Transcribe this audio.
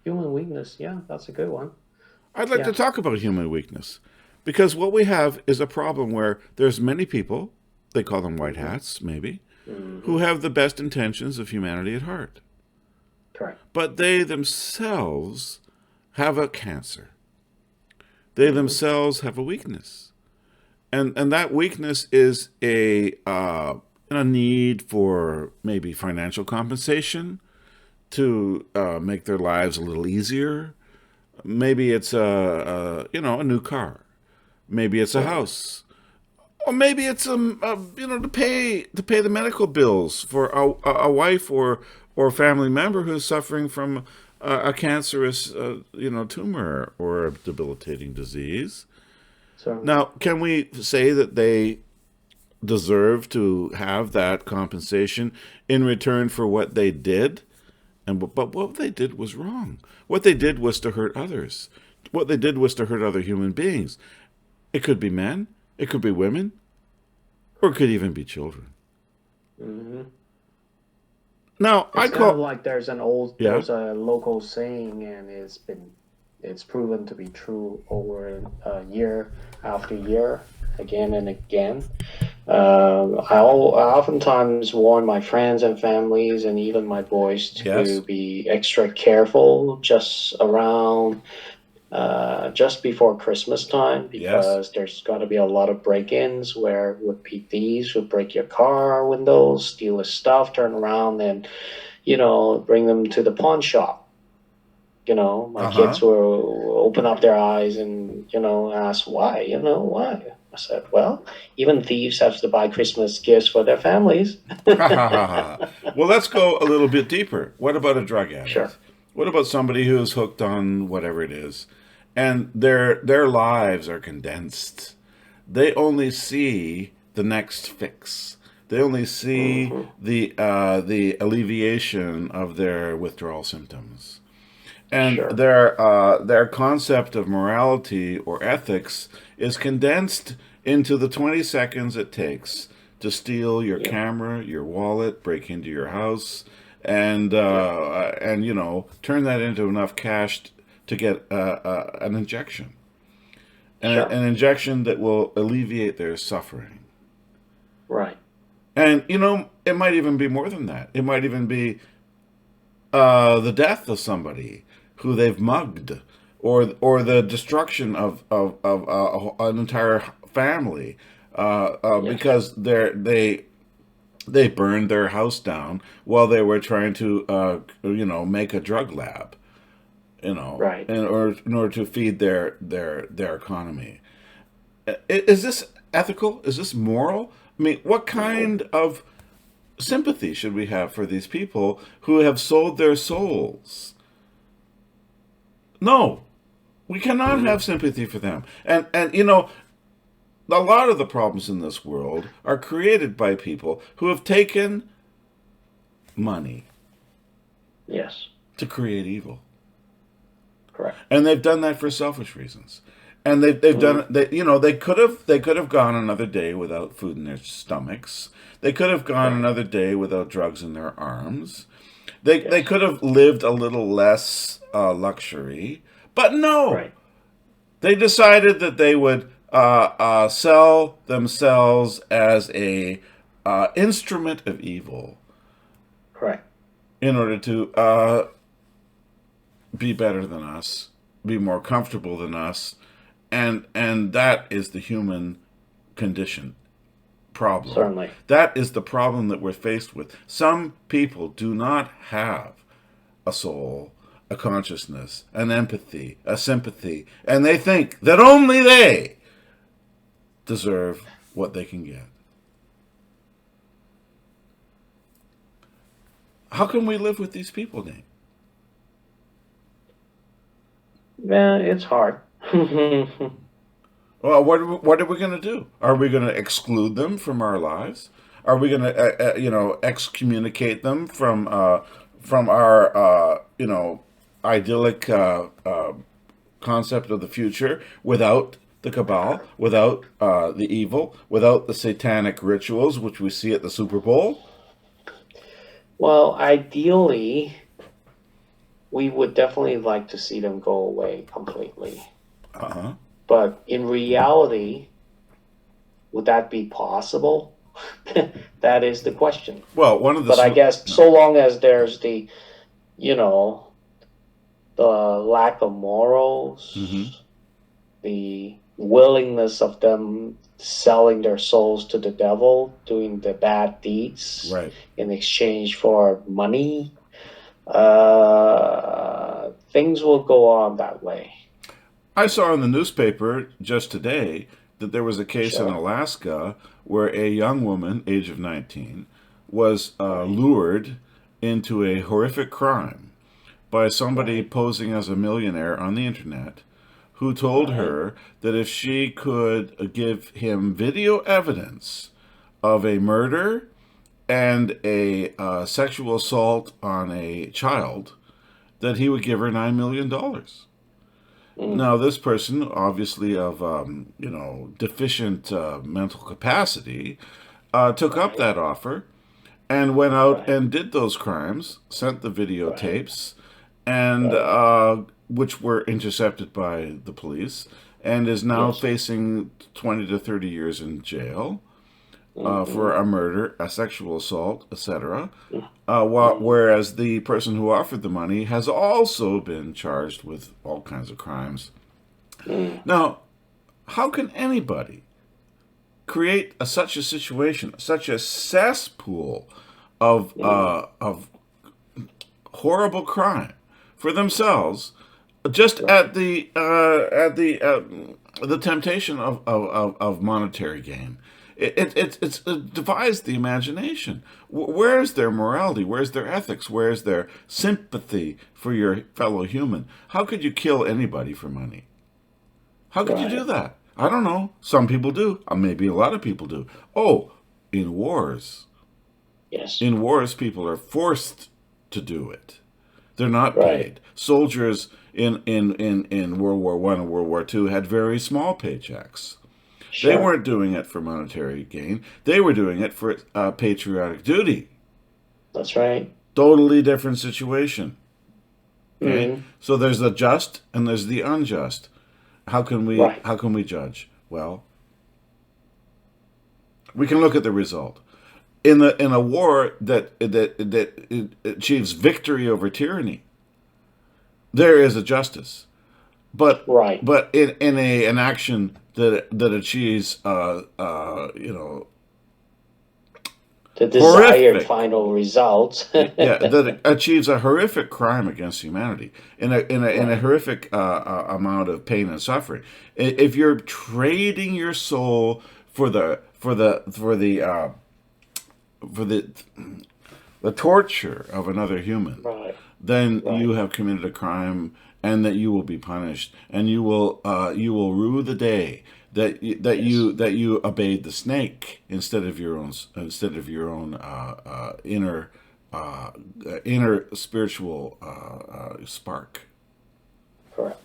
Human weakness. Yeah, that's a good one. I'd like to Yeah. talk about human weakness because what we have is a problem where there's many people, they call them white Hmm. hats, maybe, who Hmm. have the best intentions of humanity at heart. Correct. But they themselves have a cancer. They Hmm. themselves have a weakness. And that weakness is a need for maybe financial compensation to make their lives a little easier. Maybe it's a new car. Maybe it's a Certainly. house, or maybe it's to pay the medical bills for a wife or family member who's suffering from a cancerous tumor or a debilitating disease. Certainly. Now, can we say that they deserve to have that compensation in return for what they did? But what they did was wrong. What they did was to hurt others. What they did was to hurt other human beings. It could be men, it could be women, or it could even be children. Hmm. Now, I It's kind of call, like yeah, there's a local saying, and it's proven to be true over year after year, again and again. I oftentimes warn my friends and families and even my boys to yes, be extra careful just before Christmas time, yes, because there's got to be a lot of break-ins where would-be thieves would break your car windows, steal your stuff, turn around and bring them to the pawn shop. My uh huh. kids will open up their eyes and, ask why, why. I said, well, even thieves have to buy Christmas gifts for their families. Ha ha ha ha. Well, let's go a little bit deeper. What about a drug Sure. addict? What about somebody who's hooked on whatever it is, and their lives are condensed? They only see the next fix. They only see Hmm. the alleviation of their withdrawal symptoms, and Sure. their concept of morality or ethics is condensed into the 20 seconds it takes to steal your Yep. camera, your wallet, break into your house, Yep. and turn that into enough cash to get an injection, Sure. an injection that will alleviate their suffering. Right. And it might even be more than that. It might even be the death of somebody who they've mugged, or the destruction of an entire family, Yes. because they burned their house down while they were trying to make a drug lab, Right. in order to feed their economy. Is this ethical? Is this moral? I mean, what No. kind of sympathy should we have for these people who have sold their souls? No, we cannot Hmm. have sympathy for them. And a lot of the problems in this world are created by people who have taken money Yes. to create evil. Correct. And they've done that for selfish reasons. And they've done Hmm. it. They could have gone another day without food in their stomachs. They could have gone Right. another day without drugs in their arms. They Yes. could have lived a little less luxury, but no, Right. they decided that they would sell themselves as a instrument of evil Correct. in order to be better than us, be more comfortable than us, and that is the human condition problem. Certainly. That is the problem that we're faced with. Some people do not have a soul, a consciousness, an empathy, a sympathy, and they think that only they deserve what they can get. How can we live with these people, Nate? Yeah, it's hard. Well, what are we going to do? Are we going to exclude them from our lives? Are we going to excommunicate them from our idyllic concept of the future without the cabal, without the evil, without the satanic rituals which we see at the Super Bowl? Well, ideally, we would definitely like to see them go away completely. Uh-huh. But in reality, would that be possible? That is the question. Well, one of the But I guess no. so long as there's the, you know, the lack of Hmm. morals, the willingness of them selling their souls to the devil, doing the bad deeds Right. in exchange for money, things will go on that way. I saw in the newspaper just today that there was a case in Sure. Alaska where a young woman, age of 19, was Right. lured into a horrific crime by somebody Right. posing as a millionaire on the internet who told Right. her that if she could give him video evidence of a murder and a sexual assault on a child, that he would give her $9 million. Mm. Now, this person, obviously of deficient mental capacity, took up Right. that offer and went out Right. and did those crimes, sent the Right. videotapes, and Right. which were intercepted by the police, and is now Yes. facing 20 to 30 years in jail for Mm-hmm. a murder, a sexual assault, etc. Mm-hmm. Whereas the person who offered the money has also been charged with all kinds of crimes. Mm. Now, how can anybody create such a situation, such a cesspool Mm. of horrible crime for themselves, just Right. at the temptation of monetary gain? It defies the imagination. Where's their morality? Where's their ethics? Where's their sympathy for your fellow human? How could you kill anybody for money? How could you do Right. that? I don't know. Some people do. Maybe a lot of people do. Oh, in wars. Yes. In wars, people are forced to do it. They're not Right. paid. Soldiers in World War I and World War II had very small paychecks. They Sure. weren't doing it for monetary gain. They were doing it for patriotic duty. That's right. Totally different situation. Okay, Mm. so there's the just and there's the unjust. Right. How can we judge? Well, we can look at the result. In a war that achieves victory over tyranny, there is a justice. But Right. in an action that achieves The desired horrific, final result. yeah, that achieves a horrific crime against humanity in a Right. horrific amount of pain and suffering. If you're trading your soul for the torture of another human, Right. then you Right. have committed a crime, and that you will be punished, and you will rue the day Yes. that you obeyed the snake instead of your own uh, inner spiritual spark. Correct.